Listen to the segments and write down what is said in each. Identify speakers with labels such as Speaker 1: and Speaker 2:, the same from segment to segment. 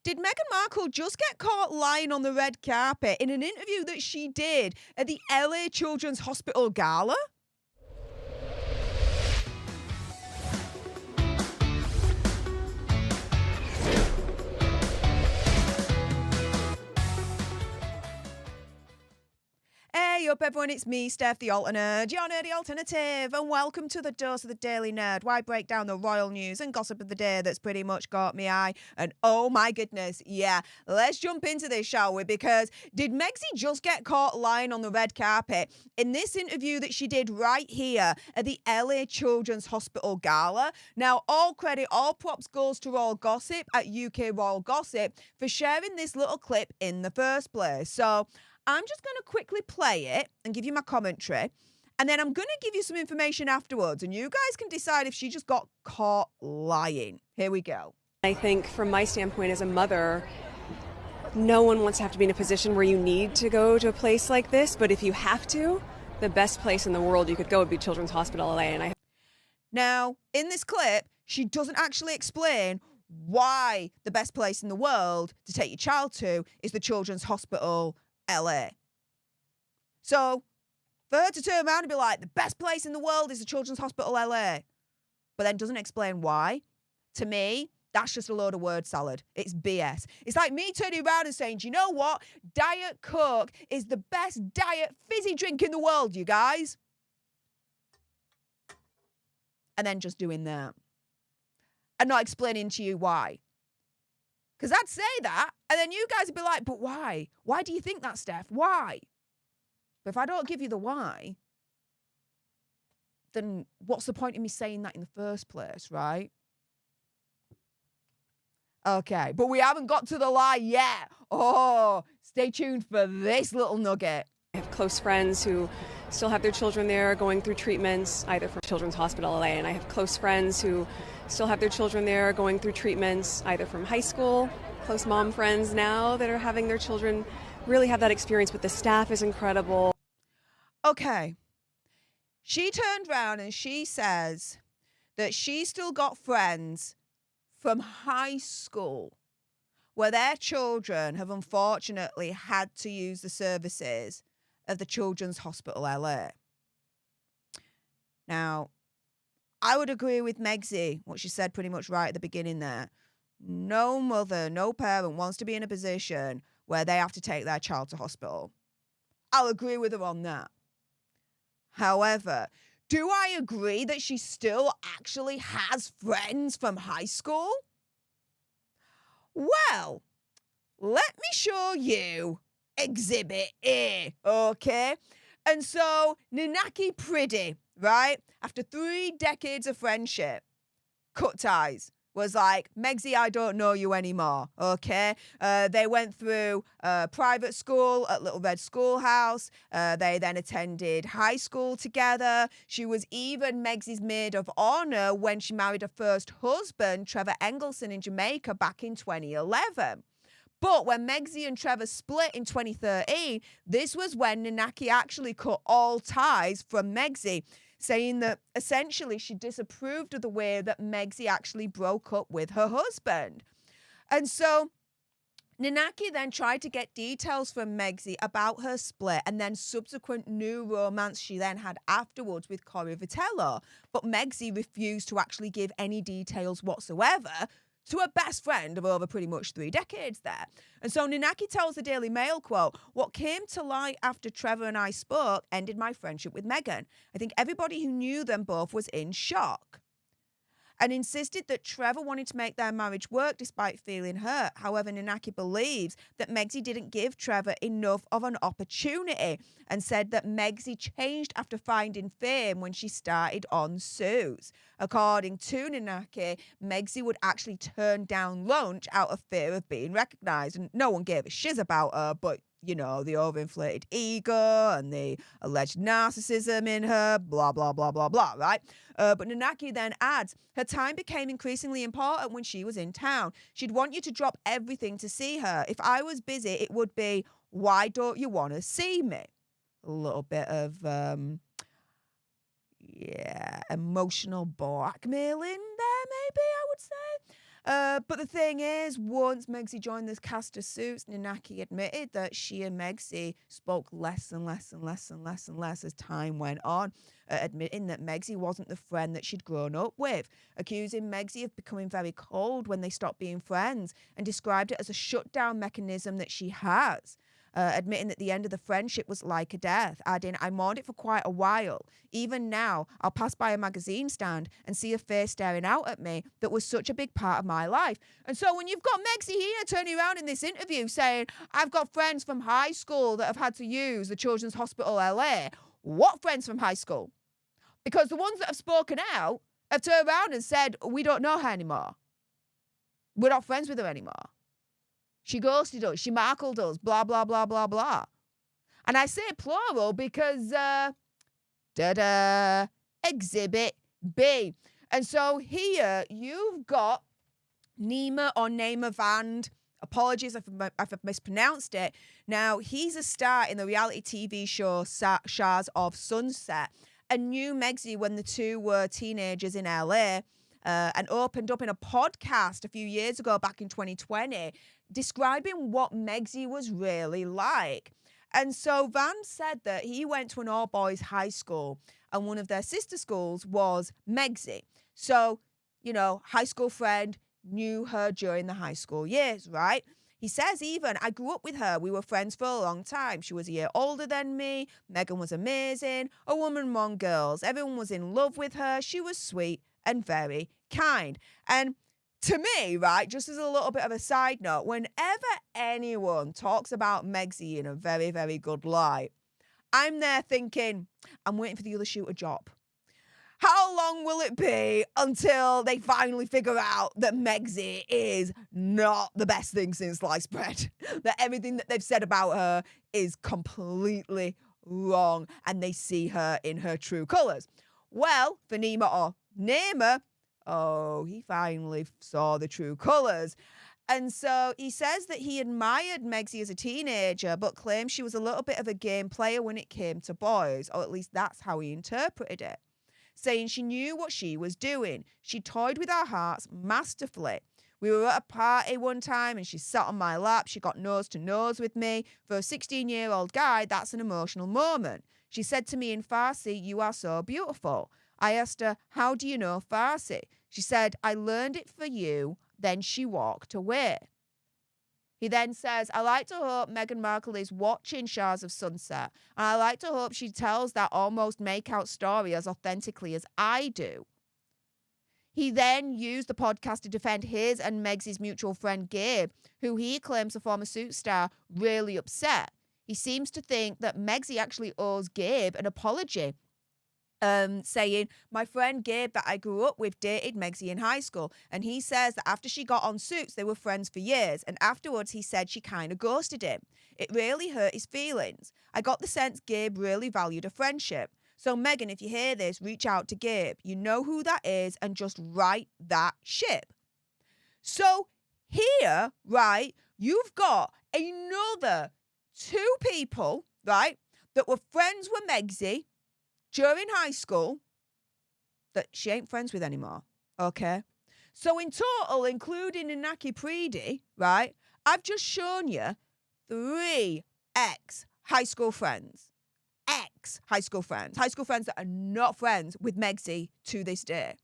Speaker 1: Did Meghan Markle just get caught lying on the red carpet in an interview that she did at the LA Children's Hospital Gala? Hey up everyone, it's me, Stef The Alter Nerd, your nerdy alternative, and welcome to the Dose of the Daily Nerd, where I break down the royal news and gossip of the day that's pretty much caught me eye. And oh my goodness, yeah, let's jump into this, shall we? Because did Megxie just get caught lying on the red carpet in this interview that she did right here at the LA Children's Hospital Gala? Now, all credit, all props goes to Royal Gossip at UK Royal Gossip for sharing this little clip in the first place. So I'm just going to quickly play it and give you my commentary, and then I'm going to give you some information afterwards, and you guys can decide if she just got caught lying. Here we go.
Speaker 2: I think from my standpoint as a mother, no one wants to have to be in a position where you need to go to a place like this, but if you have to, the best place in the world you could go would be Children's Hospital LA.
Speaker 1: Now, in this clip, she doesn't actually explain why the best place in the world to take your child to is the Children's Hospital LA. So for her to turn around and be like, the best place in the world is the Children's Hospital LA, but then doesn't explain why, to me, that's just a load of word salad. It's BS. It's like me turning around and saying, do you know what? Diet Coke is the best diet fizzy drink in the world, you guys. And then just doing that. And not explaining to you why. Because I'd say that, and then you guys would be like, but why? Why do you think that, Steph? Why? But if I don't give you the why, then what's the point in me saying that in the first place, right? Okay, but we haven't got to the lie yet. Oh, stay tuned for this little nugget.
Speaker 2: I have close friends who still have their children there going through treatments, either from Children's Hospital LA, and I have close friends who still have their children there going through treatments, either from high school, close mom friends now that are having their children really have that experience, but the staff is incredible.
Speaker 1: Okay. She turned around and she says that she still got friends from high school where their children have unfortunately had to use the services of the Children's Hospital LA. Now, I would agree with Megxie, what she said pretty much right at the beginning there. No mother, no parent wants to be in a position where they have to take their child to hospital. I'll agree with her on that. However, do I agree that she still actually has friends from high school? Well, let me show you Exhibit A, okay? And so, Nanaki Priddy, right, after 3 decades of friendship, cut ties, was like, Megxie, I don't know you anymore, okay? They went through private school at Little Red Schoolhouse. They then attended high school together. She was even Megxie's maid of honor when she married her first husband, Trevor Engelson, in Jamaica back in 2011. But when Megxie and Trevor split in 2013, this was when Nanaki actually cut all ties from Megxie, saying that essentially she disapproved of the way that Megxie actually broke up with her husband. And so Nanaki then tried to get details from Megxie about her split and then subsequent new romance she then had afterwards with Corey Vitello. But Megxie refused to actually give any details whatsoever to her best friend of over pretty much 3 decades there. And so Nanaki tells the Daily Mail, quote, what came to light after Trevor and I spoke ended my friendship with Meghan. I think everybody who knew them both was in shock. And insisted that Trevor wanted to make their marriage work despite feeling hurt. However, Nanaki believes that Megxie didn't give Trevor enough of an opportunity and said that Megxie changed after finding fame when she started on Suits. According to Nanaki, Megxie would actually turn down lunch out of fear of being recognised, and no one gave a shiz about her, but you know, the overinflated ego and the alleged narcissism in her, blah, blah, blah, blah, blah, right? But Nanaki then adds, her time became increasingly important when she was in town. She'd want you to drop everything to see her. If I was busy, it would be, why don't you want to see me? A little bit of, emotional blackmailing there, maybe, I would say. But the thing is, once Megxie joined this cast of Suits, Nanaki admitted that she and Megxie spoke less and less and less and less and less as time went on, admitting that Megxie wasn't the friend that she'd grown up with, accusing Megxie of becoming very cold when they stopped being friends, and described it as a shutdown mechanism that she has. Admitting that the end of the friendship was like a death, adding, I mourned it for quite a while. Even now, I'll pass by a magazine stand and see a face staring out at me that was such a big part of my life. And so when you've got Megxie here turning around in this interview saying, I've got friends from high school that have had to use the Children's Hospital LA, what friends from high school? Because the ones that have spoken out have turned around and said, we don't know her anymore. We're not friends with her anymore. She ghosted us. She markled us. Blah, blah, blah, blah, blah. And I say plural because, Exhibit B. And so here you've got Nima or Naima Vand. Apologies if I've mispronounced it. Now, he's a star in the reality TV show Shahs of Sunset, and knew Megxie when the two were teenagers in LA. And opened up in a podcast a few years ago, back in 2020, describing what Megxie was really like. And so Van said that he went to an all-boys high school, and one of their sister schools was Megxie. So, high school friend, knew her during the high school years, right? He says even, I grew up with her. We were friends for a long time. She was a year older than me. Meghan was amazing. A woman among girls. Everyone was in love with her. She was sweet and very kind. And to me, right, just as a little bit of a side note, whenever anyone talks about Megxie in a very, very good light, I'm there thinking, I'm waiting for the other shoe to drop. How long will it be until they finally figure out that Megxie is not the best thing since sliced bread? That everything that they've said about her is completely wrong and they see her in her true colours. Well, for Nima or Naima, he finally saw the true colours. And so he says that he admired Megxie as a teenager, but claims she was a little bit of a game player when it came to boys, or at least that's how he interpreted it. Saying she knew what she was doing. She toyed with our hearts masterfully. We were at a party one time and she sat on my lap. She got nose to nose with me. For a 16-year-old guy, that's an emotional moment. She said to me in Farsi, you are so beautiful. I asked her, how do you know Farsi? She said, I learned it for you. Then she walked away. He then says, I like to hope Meghan Markle is watching Shahs of Sunset, and I like to hope she tells that almost make-out story as authentically as I do. He then used the podcast to defend his and Megxie's mutual friend Gabe, who he claims, a former Suits star, really upset. He seems to think that Megxie actually owes Gabe an apology, saying, my friend Gabe that I grew up with dated Megxie in high school, and he says that after she got on Suits, they were friends for years, and afterwards he said she kind of ghosted him. It really hurt his feelings. I got the sense Gabe really valued a friendship. So Meghan, if you hear this, reach out to Gabe. You know who that is, and just right that ship. So here, right, you've got another two people, right, that were friends with Megxie during high school that she ain't friends with anymore, okay? So in total, including Inaki Preedy, right, I've just shown you 3 ex-high school friends. Ex-high school friends. High school friends that are not friends with Megxie to this day.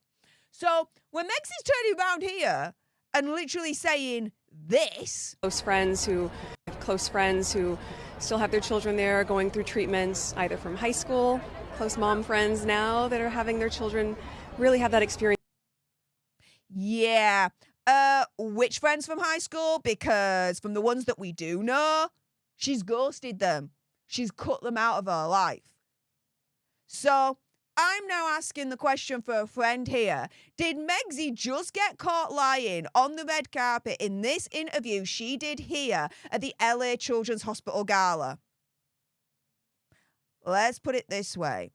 Speaker 1: So when Megxie's turning around here and literally saying this...
Speaker 2: Close friends who still have their children there going through treatments, either from high school, close mom friends now that are having their children really have that experience.
Speaker 1: Yeah. Which friends from high school? Because from the ones that we do know, she's ghosted them. She's cut them out of her life. So I'm now asking the question for a friend here. Did Megxie just get caught lying on the red carpet in this interview she did here at the LA Children's Hospital Gala? Let's put it this way.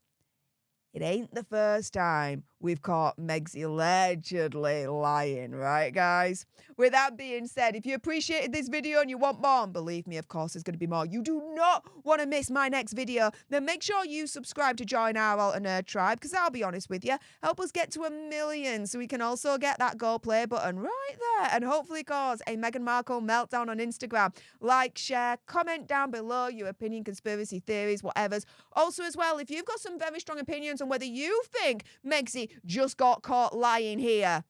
Speaker 1: It ain't the first time we've caught Meg's allegedly lying, right, guys? With that being said, if you appreciated this video and you want more, and believe me, of course, there's going to be more, you do not want to miss my next video, then make sure you subscribe to join our Alter Nerd tribe, because I'll be honest with you, help us get to 1 million so we can also get that go play button right there and hopefully cause a Meghan Markle meltdown on Instagram. Like, share, comment down below your opinion, conspiracy theories, whatever's. Also, as well, if you've got some very strong opinions on whether you think Megsy just got caught lying here,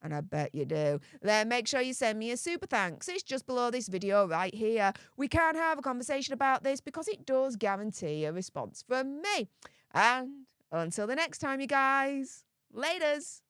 Speaker 1: and I bet you do, then make sure you send me a super thanks. It's just below this video right here. We can have a conversation about this because it does guarantee a response from me. And until the next time, you guys, laters.